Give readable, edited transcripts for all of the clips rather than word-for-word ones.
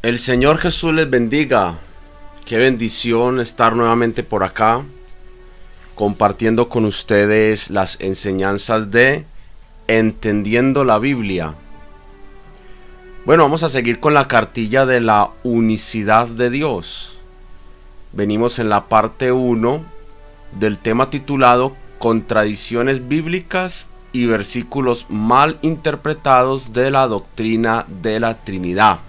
El Señor Jesús les bendiga. Qué bendición estar nuevamente por acá, compartiendo con ustedes las enseñanzas de Entendiendo la Biblia. Bueno, vamos a seguir con la cartilla de la unicidad de Dios. Venimos en la parte 1 del tema titulado Contradicciones bíblicas y versículos mal interpretados de la doctrina de la Trinidad.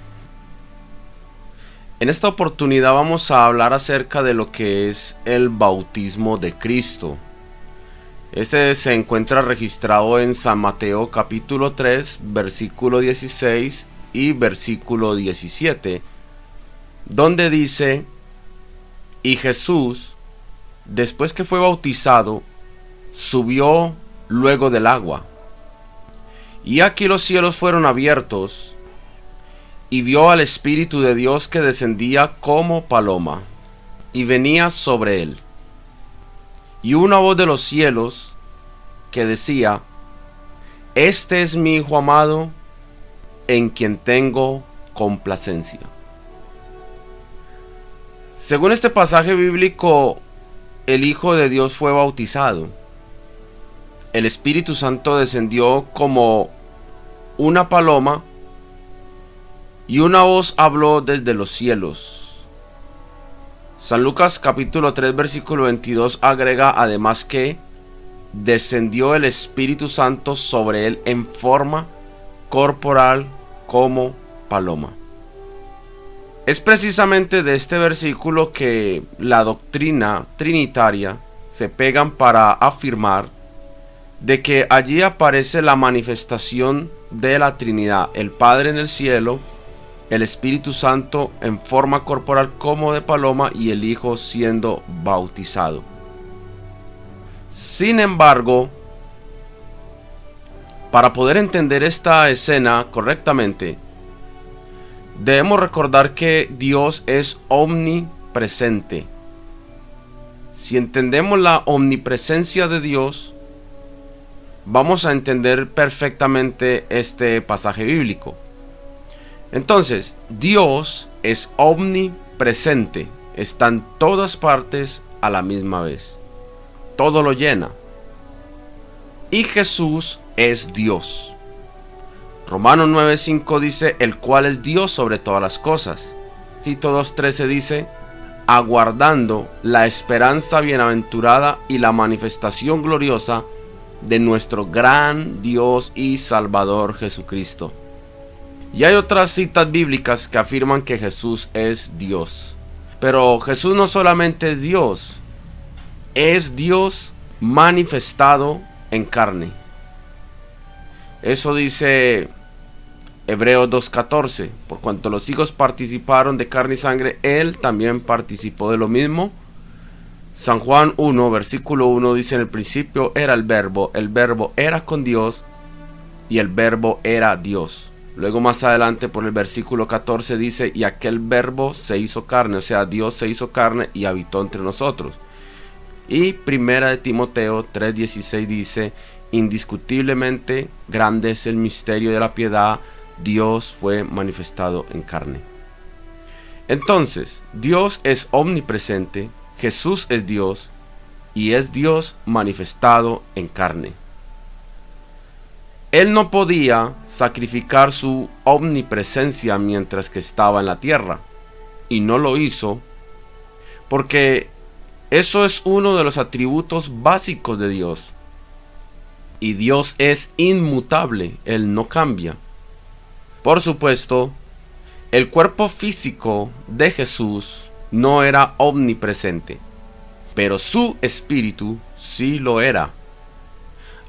En esta oportunidad vamos a hablar acerca de lo que es el bautismo de Cristo. Este se encuentra registrado en San Mateo capítulo 3, versículo 16 y versículo 17, donde dice: y Jesús, después que fue bautizado, subió luego del agua. Y aquí los cielos fueron abiertos, y vio al Espíritu de Dios que descendía como paloma, y venía sobre él. Y una voz de los cielos que decía: este es mi Hijo amado, en quien tengo complacencia. Según este pasaje bíblico, el Hijo de Dios fue bautizado. El Espíritu Santo descendió como una paloma, y una voz habló desde los cielos. San Lucas capítulo 3 versículo 22 agrega además que descendió el Espíritu Santo sobre él en forma corporal como paloma. Es precisamente de este versículo que la doctrina trinitaria se pegan para afirmar de que allí aparece la manifestación de la Trinidad, el Padre en el cielo, el Espíritu Santo en forma corporal como de paloma y el Hijo siendo bautizado. Sin embargo, para poder entender esta escena correctamente, debemos recordar que Dios es omnipresente. Si entendemos la omnipresencia de Dios, vamos a entender perfectamente este pasaje bíblico. Entonces, Dios es omnipresente, está en todas partes a la misma vez. Todo lo llena. Y Jesús es Dios. Romanos 9:5 dice: el cual es Dios sobre todas las cosas. Tito 2:13 dice: aguardando la esperanza bienaventurada y la manifestación gloriosa de nuestro gran Dios y Salvador Jesucristo. Y hay otras citas bíblicas que afirman que Jesús es Dios. Pero Jesús no solamente es Dios manifestado en carne. Eso dice Hebreos 2:14. Por cuanto los hijos participaron de carne y sangre, Él también participó de lo mismo. San Juan 1, versículo 1 dice: en el principio era el verbo era con Dios, y el verbo era Dios. Luego más adelante por el versículo 14 dice: y aquel verbo se hizo carne, o sea, Dios se hizo carne y habitó entre nosotros. Y primera de Timoteo 3:16 dice: indiscutiblemente grande es el misterio de la piedad, Dios fue manifestado en carne. Entonces, Dios es omnipresente, Jesús es Dios, y es Dios manifestado en carne. Él no podía sacrificar su omnipresencia mientras que estaba en la tierra, y no lo hizo porque eso es uno de los atributos básicos de Dios. Y Dios es inmutable, Él no cambia. Por supuesto, el cuerpo físico de Jesús no era omnipresente, pero su espíritu sí lo era.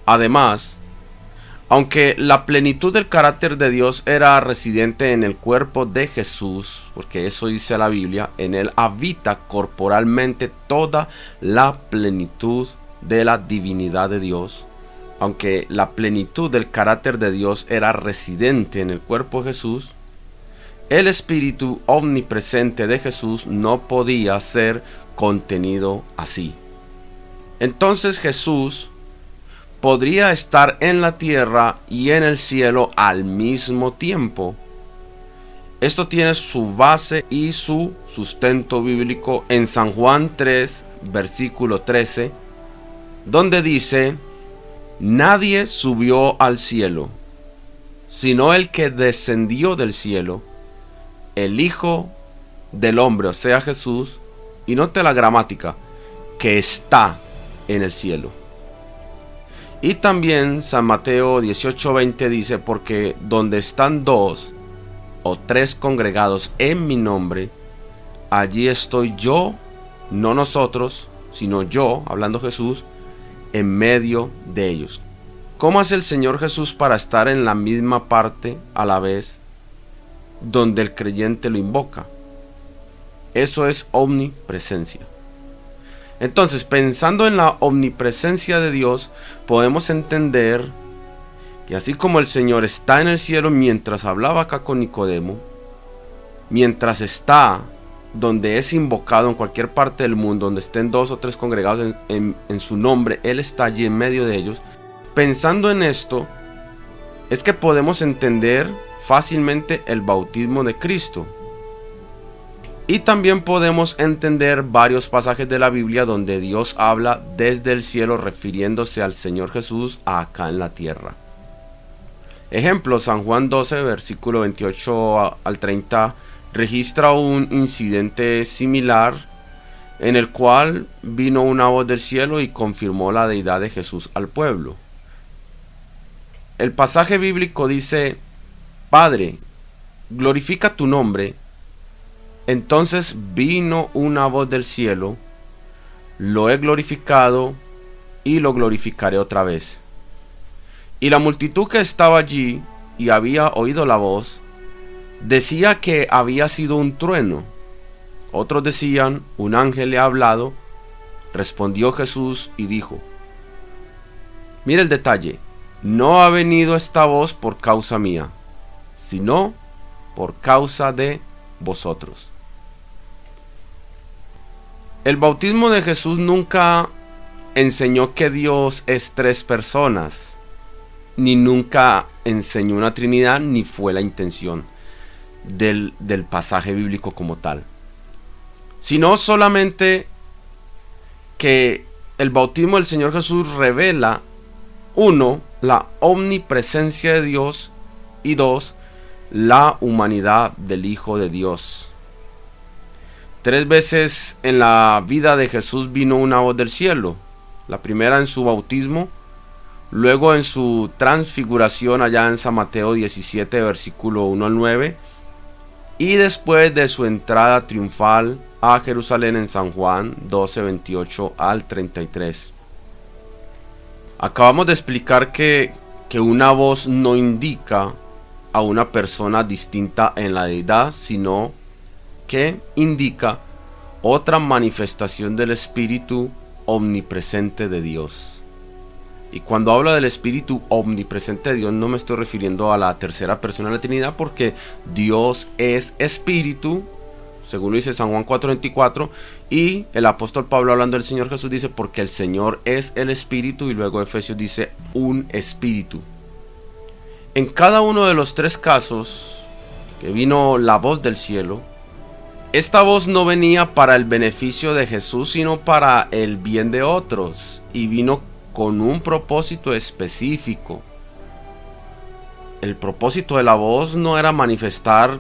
Además, aunque la plenitud del carácter de Dios era residente en el cuerpo de Jesús, porque eso dice la Biblia, en él habita corporalmente toda la plenitud de la divinidad de Dios. Aunque la plenitud del carácter de Dios era residente en el cuerpo de Jesús, el espíritu omnipresente de Jesús no podía ser contenido así. Entonces Jesús podría estar en la tierra y en el cielo al mismo tiempo. Esto tiene su base y su sustento bíblico en San Juan 3, versículo 13, donde dice: nadie subió al cielo, sino el que descendió del cielo, el Hijo del Hombre, o sea Jesús, y note la gramática, que está en el cielo. Y también San Mateo 18:20 dice: porque donde están 2 o 3 congregados en mi nombre, allí estoy yo, no nosotros, sino yo, hablando Jesús, en medio de ellos. ¿Cómo hace el Señor Jesús para estar en la misma parte a la vez donde el creyente lo invoca? Eso es omnipresencia. Entonces, pensando en la omnipresencia de Dios, podemos entender que así como el Señor está en el cielo mientras hablaba acá con Nicodemo, mientras está donde es invocado en cualquier parte del mundo, donde estén 2 o 3 congregados en su nombre, Él está allí en medio de ellos. Pensando en esto, es que podemos entender fácilmente el bautismo de Cristo. Y también podemos entender varios pasajes de la Biblia donde Dios habla desde el cielo refiriéndose al Señor Jesús acá en la tierra. Ejemplo, San Juan 12, versículo 28 al 30, registra un incidente similar en el cual vino una voz del cielo y confirmó la deidad de Jesús al pueblo. El pasaje bíblico dice: Padre, glorifica tu nombre. Entonces vino una voz del cielo: lo he glorificado y lo glorificaré otra vez. Y la multitud que estaba allí y había oído la voz, decía que había sido un trueno. Otros decían: un ángel le ha hablado. Respondió Jesús y dijo: mira el detalle, no ha venido esta voz por causa mía, sino por causa de vosotros. El bautismo de Jesús nunca enseñó que Dios es 3 personas, ni nunca enseñó una Trinidad, ni fue la intención del pasaje bíblico como tal, sino solamente que el bautismo del Señor Jesús revela, 1, la omnipresencia de Dios, y 2, la humanidad del Hijo de Dios. 3 veces en la vida de Jesús vino una voz del cielo. La primera en su bautismo, luego en su transfiguración allá en San Mateo 17, versículo 1 al 9, y después de su entrada triunfal a Jerusalén en San Juan 12, 28 al 33. Acabamos de explicar que una voz no indica a una persona distinta en la deidad, sino que indica otra manifestación del Espíritu omnipresente de Dios. Y cuando hablo del Espíritu omnipresente de Dios, no me estoy refiriendo a la tercera persona de la Trinidad, porque Dios es Espíritu, según lo dice San Juan 4:24, y el apóstol Pablo, hablando del Señor Jesús, dice: porque el Señor es el Espíritu, y luego Efesios dice: un Espíritu. En cada uno de los 3 casos que vino la voz del cielo, esta voz no venía para el beneficio de Jesús, sino para el bien de otros, y vino con un propósito específico. El propósito de la voz no era manifestar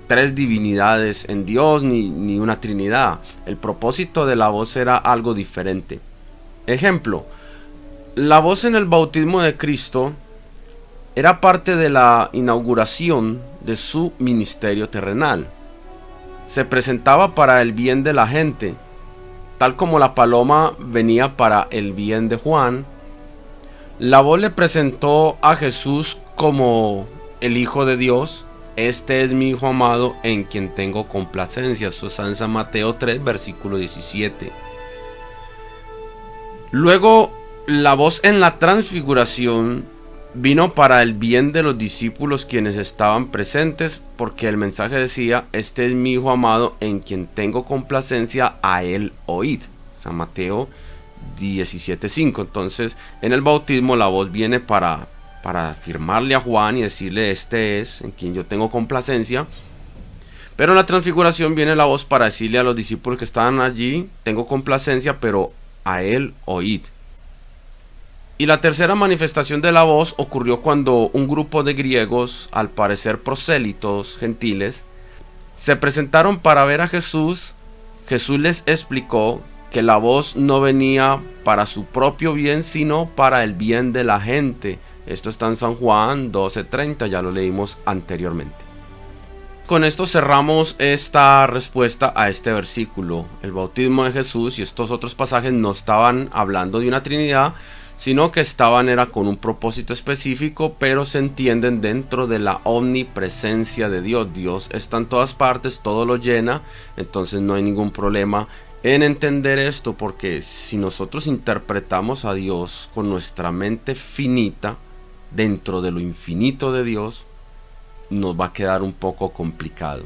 3 divinidades en Dios, ni una Trinidad. El propósito de la voz era algo diferente. Ejemplo, la voz en el bautismo de Cristo era parte de la inauguración de su ministerio terrenal. Se presentaba para el bien de la gente, tal como la paloma venía para el bien de Juan. La voz le presentó a Jesús como el Hijo de Dios. Este es mi Hijo amado, en quien tengo complacencia. Eso es en San Mateo 3, versículo 17. Luego, la voz en la transfiguración vino para el bien de los discípulos quienes estaban presentes, porque el mensaje decía: este es mi Hijo amado, en quien tengo complacencia, a él oíd. San Mateo 17:5. Entonces, en el bautismo la voz viene para afirmarle a Juan y decirle: este es en quien yo tengo complacencia. Pero en la transfiguración viene la voz para decirle a los discípulos que estaban allí: tengo complacencia, pero a él oíd. Y la tercera manifestación de la voz ocurrió cuando un grupo de griegos, al parecer prosélitos gentiles, se presentaron para ver a Jesús. Jesús les explicó que la voz no venía para su propio bien, sino para el bien de la gente. Esto está en San Juan 12:30, ya lo leímos anteriormente. Con esto cerramos esta respuesta a este versículo. El bautismo de Jesús y estos otros pasajes no estaban hablando de una Trinidad, sino que era con un propósito específico, pero se entienden dentro de la omnipresencia de Dios. Dios está en todas partes, todo lo llena, entonces no hay ningún problema en entender esto, porque si nosotros interpretamos a Dios con nuestra mente finita, dentro de lo infinito de Dios, nos va a quedar un poco complicado.